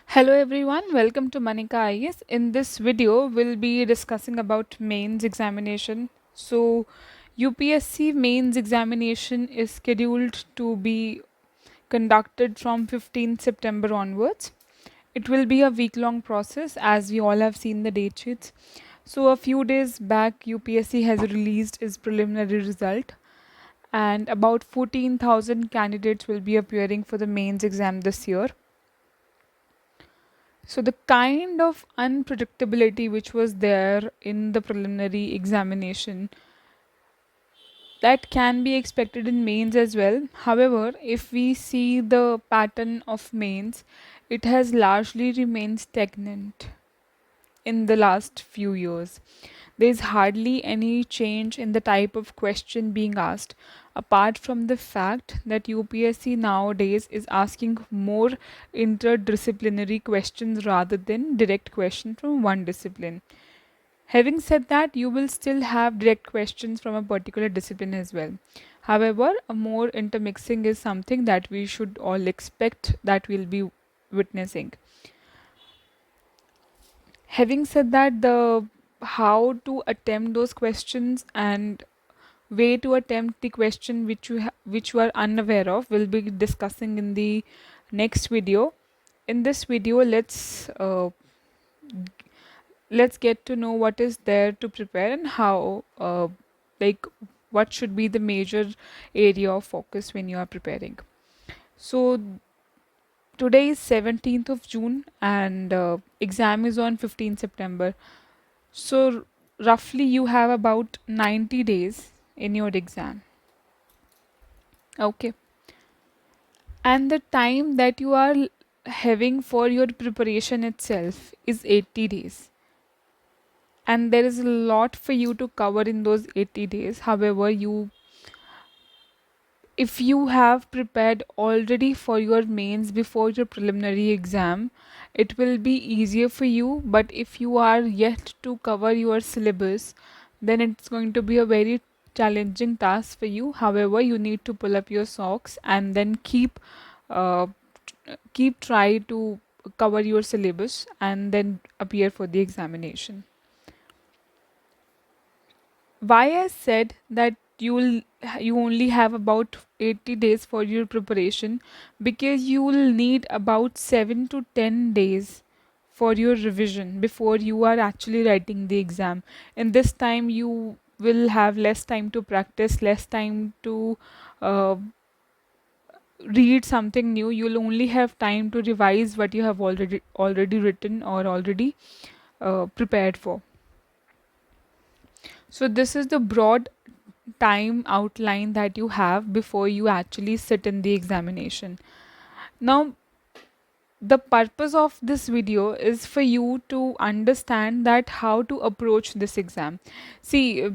Hello everyone, welcome to Manika IS. In this video, we'll be discussing about mains examination. So, UPSC mains examination is scheduled to be conducted from 15th September onwards. It will be a week-long process as we all have seen the date sheets. So, a few days back, UPSC has released its preliminary result, and about 14,000 candidates will be appearing for the mains exam this year. So the kind of unpredictability which was there in the preliminary examination, that can be expected in mains as well. However, if we see the pattern of mains, it has largely remained stagnant in the last few years. There's hardly any change in the type of question being asked, apart from the fact that UPSC nowadays is asking more interdisciplinary questions rather than direct questions from one discipline. Having said that, you will still have direct questions from a particular discipline as well. However, a more intermixing is something that we should all expect that we'll be witnessing. Having said that, the how to attempt those questions and way to attempt the question which you are unaware of will be discussing in the next video. In this video, let's get to know what is there to prepare and how like what should be the major area of focus when you are preparing. So today is 17th of June and exam is on 15th September. So roughly you have about 90 days in your exam. Okay. And the time that you are having for your preparation itself is 80 days. And there is a lot for you to cover in those 80 days. However, if you have prepared already for your mains before your preliminary exam, it will be easier for you. But if you are yet to cover your syllabus, then it's going to be a very challenging task for you. However, you need to pull up your socks and then uh, keep try to cover your syllabus and then appear for the examination. Why I said that you only have about 80 days for your preparation, because you will need about 7 to 10 days for your revision before you are actually writing the exam. In this time you will have less time to practice, less time to uh, read something new. You'll only have time to revise what you have already written or already prepared for. So this is the broad time outline that you have before you actually sit in the examination. Now, the purpose of this video is for you to understand that how to approach this exam. See,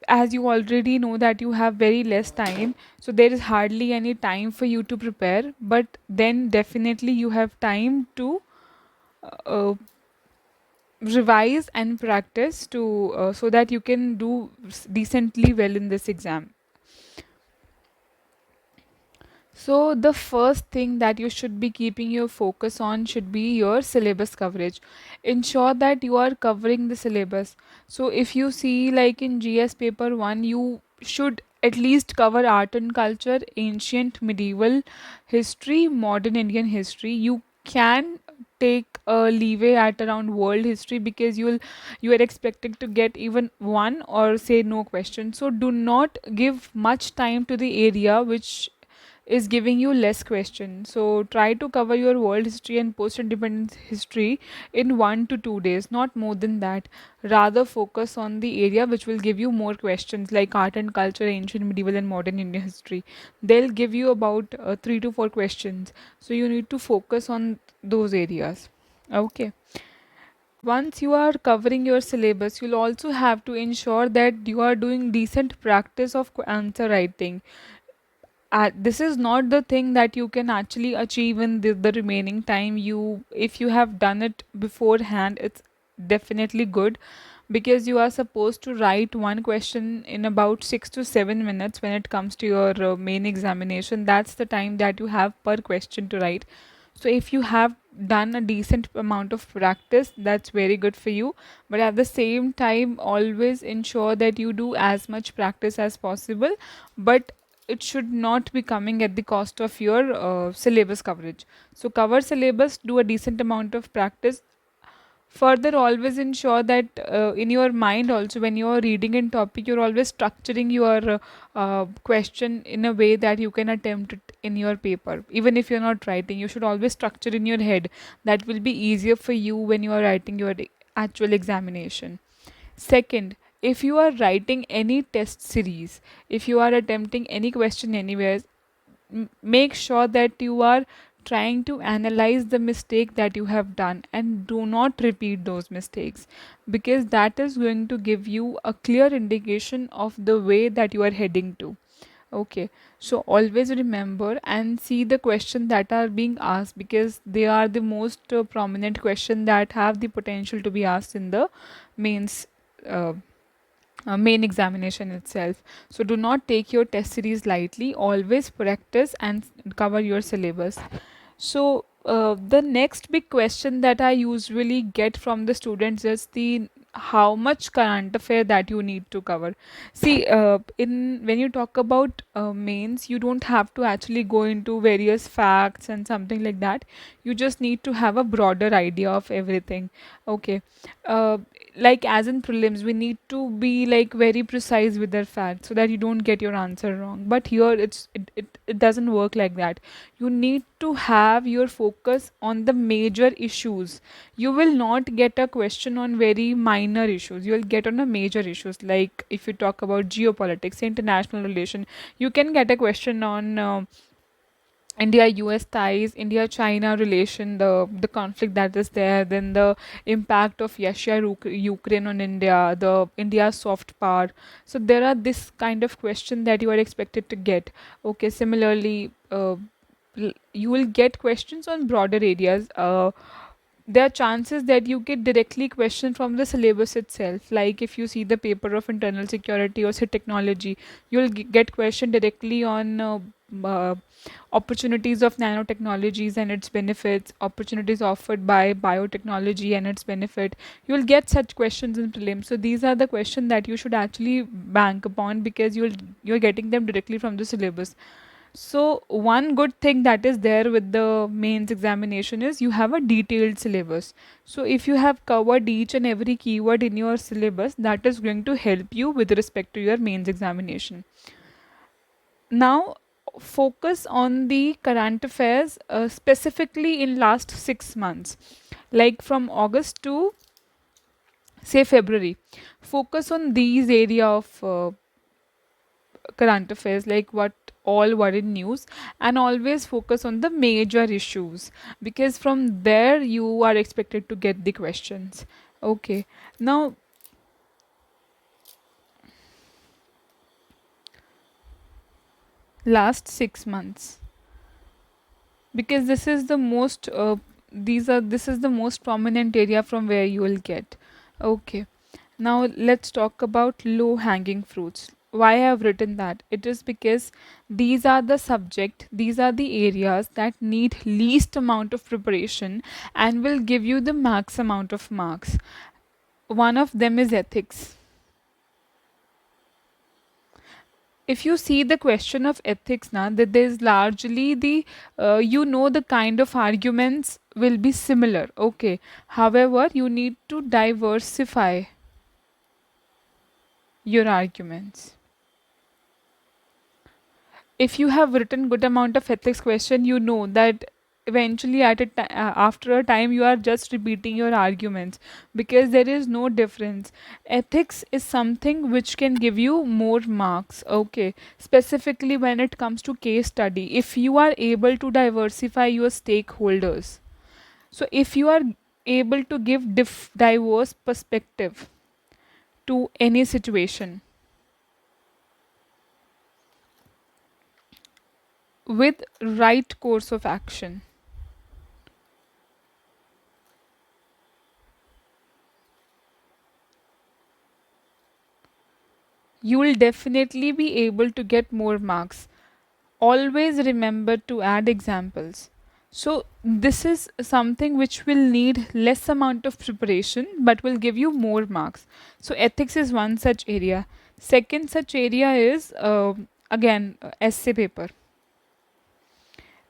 as you already know that you have very less time, so there is hardly any time for you to prepare, but then definitely you have time to uh, revise and practice to so that you can do decently well in this exam. So the first thing that you should be keeping your focus on should be your syllabus coverage. Ensure that you are covering the syllabus. So if you see like in GS paper 1, you should at least cover art and culture, ancient medieval history, modern Indian history. You can take a leeway at around world history because you are expected to get even one or say no question. So do not give much time to the area which is giving you less questions. So try to cover your world history and post independence history in 1 to 2 days, not more than that. Rather focus on the area which will give you more questions like art and culture, ancient, medieval, and modern Indian history. They'll give you about 3 to 4 questions. So you need to focus on those areas. Okay. Once you are covering your syllabus, you'll also have to ensure that you are doing decent practice of answer writing. This is not the thing that you can actually achieve in the remaining time. If you have done it beforehand, it's definitely good, because you are supposed to write one question in about 6 to 7 minutes when it comes to your main examination. That's the time that you have per question to write. So if you have done a decent amount of practice, that's very good for you. But at the same time, always ensure that you do as much practice as possible, but it should not be coming at the cost of your syllabus coverage. So cover syllabus, do a decent amount of practice. Further, always ensure that in your mind also, when you're reading in topic, you're always structuring your question in a way that you can attempt it in your paper. Even if you're not writing, you should always structure in your head. That will be easier for you when you are writing your actual examination. Second, if you are writing any test series, if you are attempting any question anywhere, make sure that you are trying to analyze the mistake that you have done and do not repeat those mistakes, because that is going to give you a clear indication of the way that you are heading to. Okay, so always remember and see the question that are being asked, because they are the most prominent question that have the potential to be asked in the mains uh, main examination itself. So do not take your test series lightly. Always practice and cover your syllabus. So the next big question that I usually get from the students is the how much current affair that you need to cover. See, in when you talk about mains, you don't have to actually go into various facts and something like that. You just need to have a broader idea of everything. Okay, uh, like as in prelims, we need to be like very precise with their facts so that you don't get your answer wrong. But here it doesn't work like that. You need to have your focus on the major issues. You will not get a question on very minor issues. You will get on a major issues. Like if you talk about geopolitics, international relation, you can get a question on India US ties, India China relation, the conflict that is there, then the impact of Russia Ukraine on India, the India soft power. So there are this kind of question that you are expected to get. Okay, similarly, you will get questions on broader areas. There are chances that you get directly question from the syllabus itself. Like if you see the paper of internal security or say technology, you'll get question directly on opportunities of nanotechnologies and its benefits, opportunities offered by biotechnology and its benefit. You'll get such questions in prelims. So these are the questions that you should actually bank upon, because you're getting them directly from the syllabus. So one good thing that is there with the mains examination is you have a detailed syllabus. So if you have covered each and every keyword in your syllabus, that is going to help you with respect to your mains examination. Now focus on the current affairs, specifically in last 6 months, like from August to say February. Focus on these area of current affairs, like what all were in news, and always focus on the major issues, because from there you are expected to get the questions. Okay, now last 6 months, because this is the most this is the most prominent area from where you will get. Okay, now let's talk about low hanging fruits. Why I have written that? It is because these are the areas that need least amount of preparation and will give you the max amount of marks. One of them is ethics. If you see the question of ethics now, that there's largely the the kind of arguments will be similar. Okay, however, you need to diversify your arguments. If you have written good amount of ethics question, you know that eventually after a time you are just repeating your arguments, because there is no difference. Ethics is something which can give you more marks. Okay, specifically when it comes to case study, if you are able to diversify your stakeholders, so if you are able to give diverse perspective to any situation with right course of action, you will definitely be able to get more marks. Always remember to add examples. So this is something which will need less amount of preparation but will give you more marks. So ethics is one such area. Second such area is again essay paper.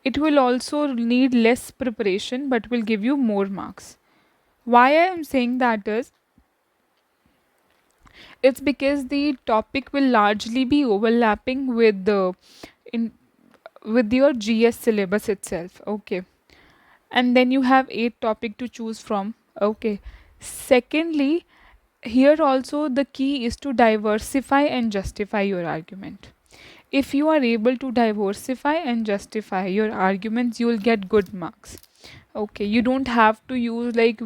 It will also need less preparation but will give you more marks. Why I am saying that is, it's because the topic will largely be overlapping with the in with your GS syllabus itself. Okay. And then you have 8 topic to choose from. Okay. Secondly, here also the key is to diversify and justify your argument. If you are able to diversify and justify your arguments, you will get good marks. Okay, you don't have to use like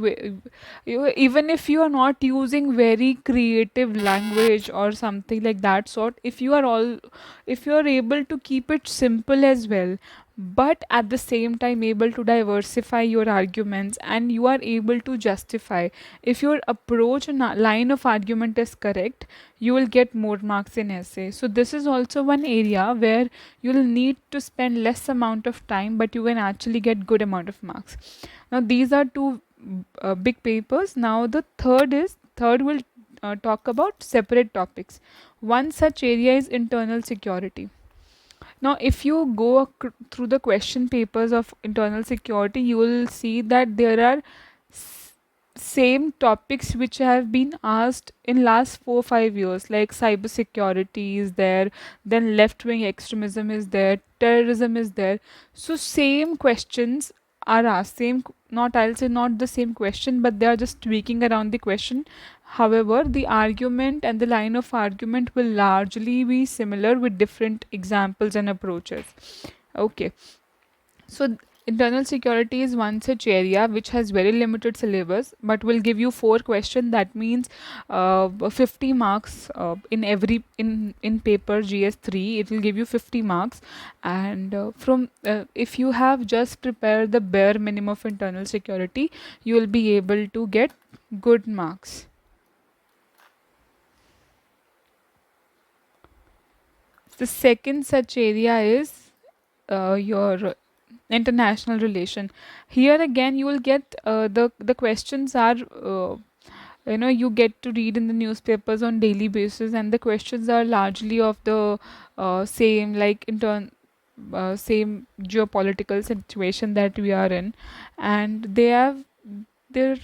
even if you are not using very creative language or something like that sort, if you are able to keep it simple as well, but at the same time able to diversify your arguments and you are able to justify, if your approach and line of argument is correct, you will get more marks in essay. So this is also one area where you'll need to spend less amount of time but you can actually get good amount of marks. Now these are two big papers. Now the third will talk about separate topics. One such area is internal security. Now if you go through the question papers of internal security, you will see that there are same topics which have been asked in last 4 5 years, like cyber security is there, then left wing extremism is there, terrorism is there. So same questions are asked, not, I'll say not the same question, but they are just tweaking around the question. However, the argument and the line of argument will largely be similar with different examples and approaches. Okay. So internal security is one such area which has very limited syllabus but will give you 4 questions. That means 50 marks in paper GS3. It will give you 50 marks, and from if you have just prepared the bare minimum of internal security, you will be able to get good marks. The second such area is your international relation. Here again you will get the questions are you get to read in the newspapers on daily basis, and the questions are largely of the same, like same geopolitical situation that we are in. And there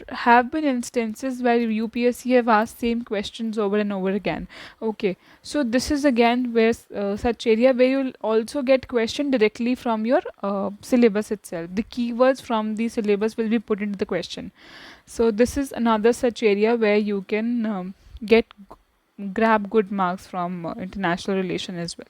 have been instances where UPSC have asked same questions over and over again. Okay, so this is again where such area where you'll also get question directly from your syllabus itself. The keywords from the syllabus will be put into the question. So this is another such area where you can grab good marks from international relation as well.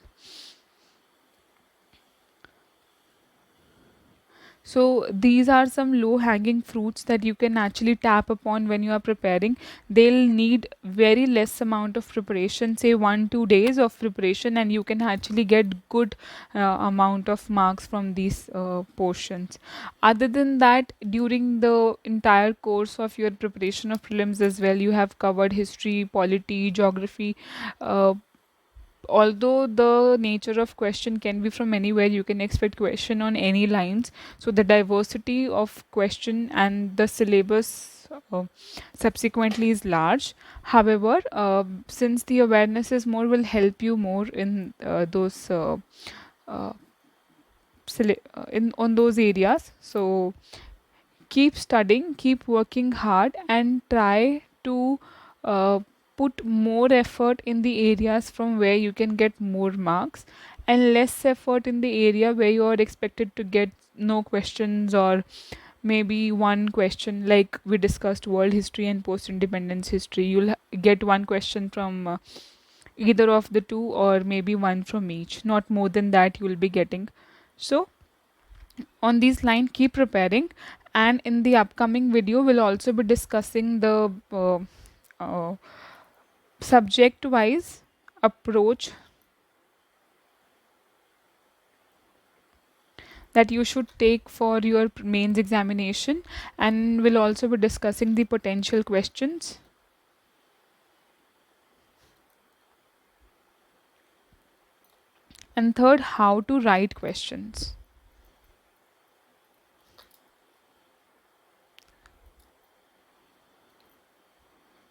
So these are some low hanging fruits that you can actually tap upon when you are preparing. They'll need very less amount of preparation, say 1 2 days of preparation, and you can actually get good amount of marks from these portions. Other than that, during the entire course of your preparation of prelims as well, you have covered history, polity, geography. Although the nature of question can be from anywhere, you can expect question on any lines. So the diversity of question and the syllabus subsequently is large. However, since the awareness is more, will help you more in those uh, in on those areas. So keep studying, keep working hard, and try to uh, put more effort in the areas from where you can get more marks, and less effort in the area where you are expected to get no questions, or maybe one question, like we discussed world history and post independence history. You'll get one question from either of the two, or maybe one from each, not more than that you will be getting. So on these line, keep preparing, and in the upcoming video we'll also be discussing the uh, subject wise approach that you should take for your mains examination, and we'll also be discussing the potential questions. And third, how to write questions.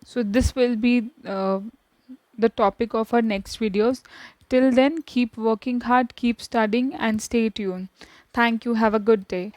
So this will be the topic of our next videos. Till then, keep working hard, keep studying, and stay tuned. Thank you. Have a good day.